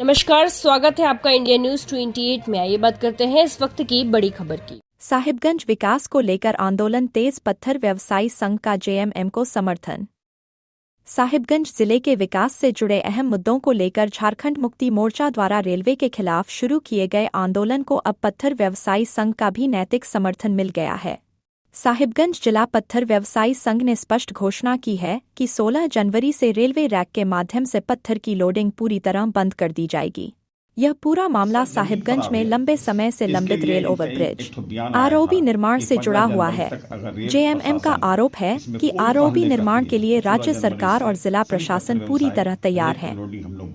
नमस्कार, स्वागत है आपका इंडिया न्यूज 28 में। आइए बात करते हैं इस वक्त की बड़ी खबर की। साहिबगंज विकास को लेकर आंदोलन तेज, पत्थर व्यवसायी संघ का जेएमएम को समर्थन। साहिबगंज जिले के विकास से जुड़े अहम मुद्दों को लेकर झारखंड मुक्ति मोर्चा द्वारा रेलवे के खिलाफ शुरू किए गए आंदोलन को अब पत्थर व्यवसायी संघ का भी नैतिक समर्थन मिल गया है। साहिबगंज जिला पत्थर व्यवसायी संघ ने स्पष्ट घोषणा की है कि 16 जनवरी से रेलवे रैक के माध्यम से पत्थर की लोडिंग पूरी तरह बंद कर दी जाएगी। यह पूरा मामला साहिबगंज में लंबे समय से लंबित रेल ओवरब्रिज आरओबी निर्माण से जुड़ा हुआ है। जेएमएम का आरोप है कि आरओबी निर्माण के लिए राज्य सरकार और जिला प्रशासन पूरी तरह तैयार है,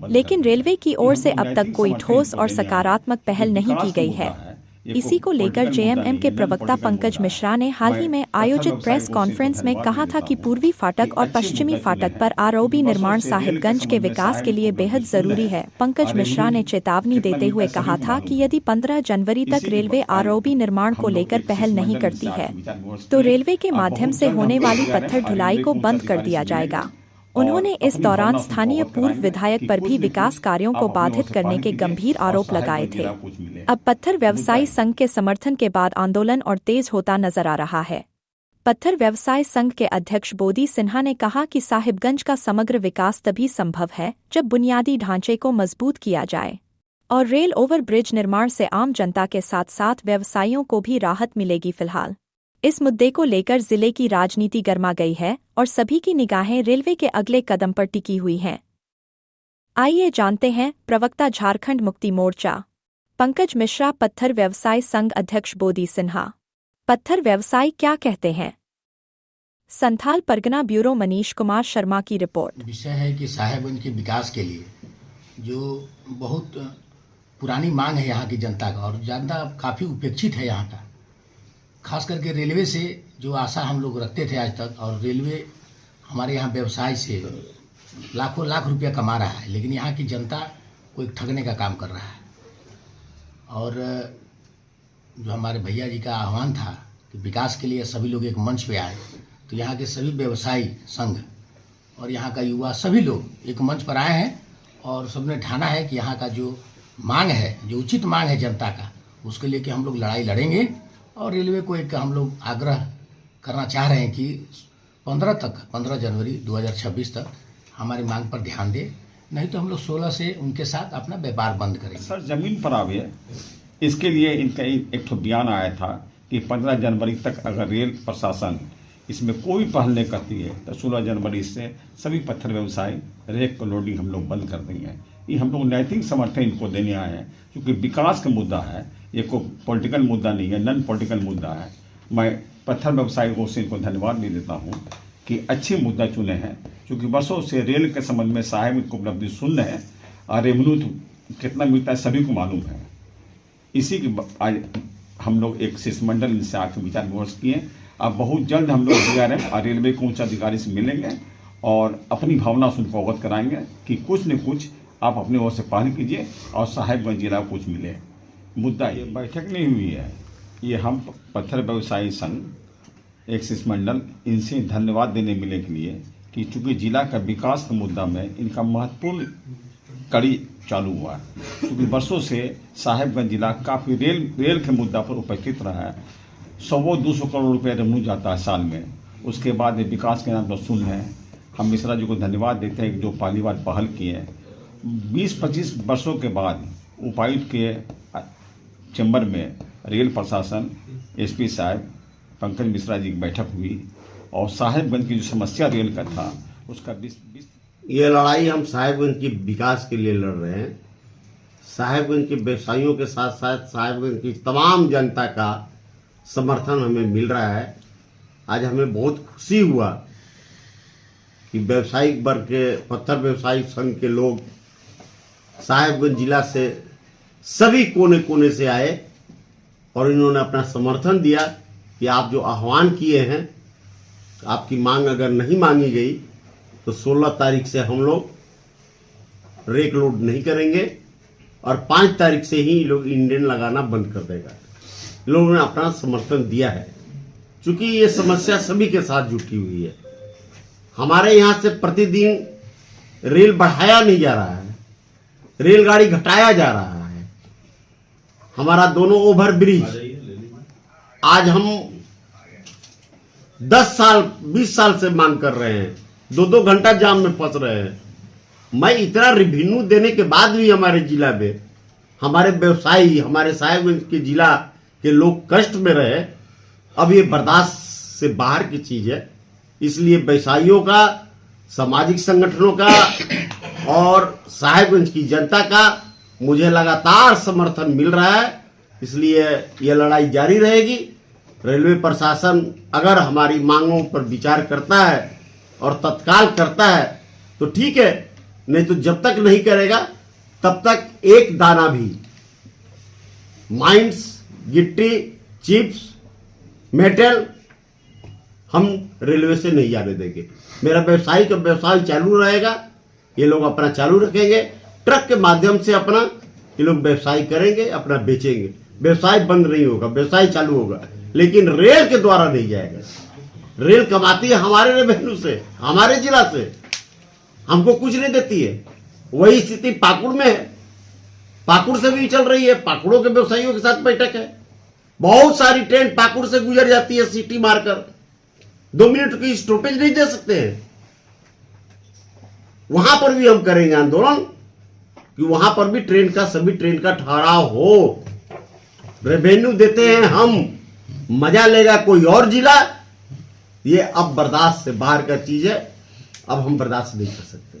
लेकिन रेलवे की ओर से अब तक कोई ठोस और सकारात्मक पहल नहीं की गई है। इसी को लेकर जेएमएम के प्रवक्ता पंकज मिश्रा ने हाल ही में आयोजित प्रेस कॉन्फ्रेंस में कहा था कि पूर्वी फाटक और पश्चिमी फाटक पर आरओबी निर्माण साहिबगंज के विकास के लिए बेहद जरूरी है। पंकज मिश्रा ने चेतावनी देते हुए कहा था कि यदि 15 जनवरी तक रेलवे आरओबी निर्माण को लेकर पहल नहीं करती है तो रेलवे के माध्यम से होने वाली पत्थर ढुलाई को बंद कर दिया जाएगा। उन्होंने इस दौरान स्थानीय पूर्व विधायक पर भी विकास कार्यों को बाधित करने के गंभीर आरोप लगाए थे। अब पत्थर व्यवसायी संघ के समर्थन के बाद आंदोलन और तेज होता नजर आ रहा है। पत्थर व्यवसाय संघ के अध्यक्ष बोदी सिन्हा ने कहा कि साहिबगंज का समग्र विकास तभी संभव है जब बुनियादी ढांचे को मजबूत किया जाए और रेल ओवरब्रिज निर्माण से आम जनता के साथ साथ व्यवसायियों को भी राहत मिलेगी। फिलहाल इस मुद्दे को लेकर जिले की राजनीति गर्मा गई है और सभी की निगाहें रेलवे के अगले कदम पर टिकी हुई हैं। आइए जानते हैं प्रवक्ता झारखंड मुक्ति मोर्चा पंकज मिश्रा, पत्थर व्यवसाय संघ अध्यक्ष बोदी सिन्हा। पत्थर व्यवसायी क्या कहते हैं? संथाल परगना ब्यूरो मनीष कुमार शर्मा की रिपोर्ट। विषय है कि साहिबगंज के विकास के लिए जो बहुत पुरानी मांग है यहाँ की जनता का, और जनता काफ़ी उपेक्षित है यहाँ का, खास करके रेलवे से जो आशा हम लोग रखते थे आज तक। और रेलवे हमारे यहाँ व्यवसाय से लाखों लाख रुपया कमा रहा है, लेकिन यहाँ की जनता को एक ठगने का काम कर रहा है। और जो हमारे भैया जी का आह्वान था कि विकास के लिए सभी लोग एक मंच पे आए, तो यहाँ के सभी व्यवसायी संघ और यहाँ का युवा सभी लोग एक मंच पर आए हैं और सबने ठाना है कि यहाँ का जो मांग है, जो उचित मांग है जनता का, उसके लिए कि हम लोग लड़ाई लड़ेंगे। और रेलवे को एक हम लोग आग्रह करना चाह रहे हैं कि 15 जनवरी 2026 तक हमारी मांग पर ध्यान दे, नहीं तो हम लोग 16 से उनके साथ अपना व्यापार बंद करेंगे। सर, जमीन पर आवे, इसके लिए इनका एक तो बयान आया था कि 15 जनवरी तक अगर रेल प्रशासन इसमें कोई पहल नहीं करती है तो 16 जनवरी से सभी पत्थर व्यवसायी रेक को लोडिंग हम लोग बंद कर देंगे। ये हम लोग नैतिक समर्थन इनको देने आए हैं, क्योंकि विकास का मुद्दा है, ये कोई पॉलिटिकल मुद्दा नहीं है, नॉन पॉलिटिकल मुद्दा है। मैं पत्थर व्यवसायियों से इनको धन्यवाद भी देता हूँ कि अच्छे मुद्दा चुने हैं, क्योंकि वर्षों से रेल के संबंध में साहिब को उपलब्धि सुन रहे हैं और रेवेन्यू कितना मिलता है सभी को मालूम है। इसी की आज हम लोग एक शिष्टमंडल इनसे आकर विचार विमर्श किए। अब बहुत जल्द हम लोग DRM और रेलवे के उच्च अधिकारी से मिलेंगे और अपनी भावना से उनको अवगत कराएंगे कि कुछ न कुछ आप अपने ओर से पहल कीजिए और साहिबगंज जिला को कुछ मिले। मुद्दा ये बैठक नहीं हुई है, ये हम पत्थर व्यवसायी संघ एक शिष्टमंडल इनसे धन्यवाद देने मिले के लिए कि चूँकि जिला का विकास के मुद्दा में इनका महत्वपूर्ण कड़ी चालू हुआ है। क्योंकि वर्षों से साहिबगंज जिला काफ़ी रेल के मुद्दा पर उपस्थित रहा है। 100-200 करोड़ रुपये रेवेन्यू जाता है साल में, उसके बाद ये विकास के नाम पर सुन रहे हैं। हम मिश्रा जी को धन्यवाद देते हैं कि जो पहली बार पहल किए। 20-25 वर्षों के बाद उपायुक्त के चैम्बर में रेल प्रशासन SP साहब पंकज मिश्रा जी की बैठक हुई और साहिबगंज की जो समस्या रेल का था उसका ये लड़ाई हम साहिबगंज के विकास के लिए लड़ रहे हैं। साहिबगंज के व्यवसायियों के साथ साथ साहिबगंज की तमाम जनता का समर्थन हमें मिल रहा है। आज हमें बहुत खुशी हुआ कि व्यवसायिक वर्ग के पत्थर व्यवसायी संघ के लोग साहिबगंज जिला से सभी कोने कोने से आए और इन्होंने अपना समर्थन दिया कि आप जो आह्वान किए हैं, आपकी मांग अगर नहीं मांगी गई तो 16 तारीख से हम लोग रेक लोड नहीं करेंगे और 5 तारीख से ही लोग इंजन लगाना बंद कर देगा। लोगों ने अपना समर्थन दिया है, क्योंकि ये समस्या सभी के साथ जुटी हुई है। हमारे यहाँ से प्रतिदिन रेल बढ़ाया नहीं जा रहा है, रेलगाड़ी घटाया जा रहा है। हमारा दोनों ओवर ब्रिज आज हम 10 साल 20 साल से मांग कर रहे हैं, 2-2 घंटा जाम में फंस रहे हैं। मैं इतना रेवेन्यू देने के बाद भी हमारे जिला में हमारे व्यवसायी, हमारे साहेबगंज के जिला के लोग कष्ट में रहे, अब ये बर्दाश्त से बाहर की चीज है। इसलिए व्यवसायियों का, सामाजिक संगठनों का और साहेबगंज की जनता का मुझे लगातार समर्थन मिल रहा है। इसलिए ये लड़ाई जारी रहेगी। रेलवे प्रशासन अगर हमारी मांगों पर विचार करता है और तत्काल करता है तो ठीक है, नहीं तो जब तक नहीं करेगा तब तक एक दाना भी माइंस, गिट्टी, चिप्स, मेटल हम रेलवे से नहीं आने देंगे। मेरा व्यवसाय का व्यवसाय चालू रहेगा, ये लोग अपना चालू रखेंगे, ट्रक के माध्यम से अपना ये लोग व्यवसाय करेंगे, अपना बेचेंगे। व्यवसाय बंद नहीं होगा, व्यवसाय चालू होगा, लेकिन रेल के द्वारा नहीं जाएगा। रेल कमाती है हमारे रेवेन्यू से, हमारे जिला से, हमको कुछ नहीं देती है। वही स्थिति पाकुड़ में है, पाकुड़ से भी चल रही है। पाकुड़ों के व्यवसायियों के साथ बैठक है, बहुत सारी ट्रेन पाकुड़ से गुजर जाती है सीटी मारकर, 2 मिनट की स्टॉपेज नहीं दे सकते हैं। वहां पर भी हम करेंगे आंदोलन कि वहां पर भी ट्रेन का, सभी ट्रेन का ठहराव हो। रेवेन्यू देते हैं हम, मजा लेगा कोई और जिला। ये अब बर्दाश्त से बाहर का चीज है, अब हम बर्दाश्त नहीं कर सकते।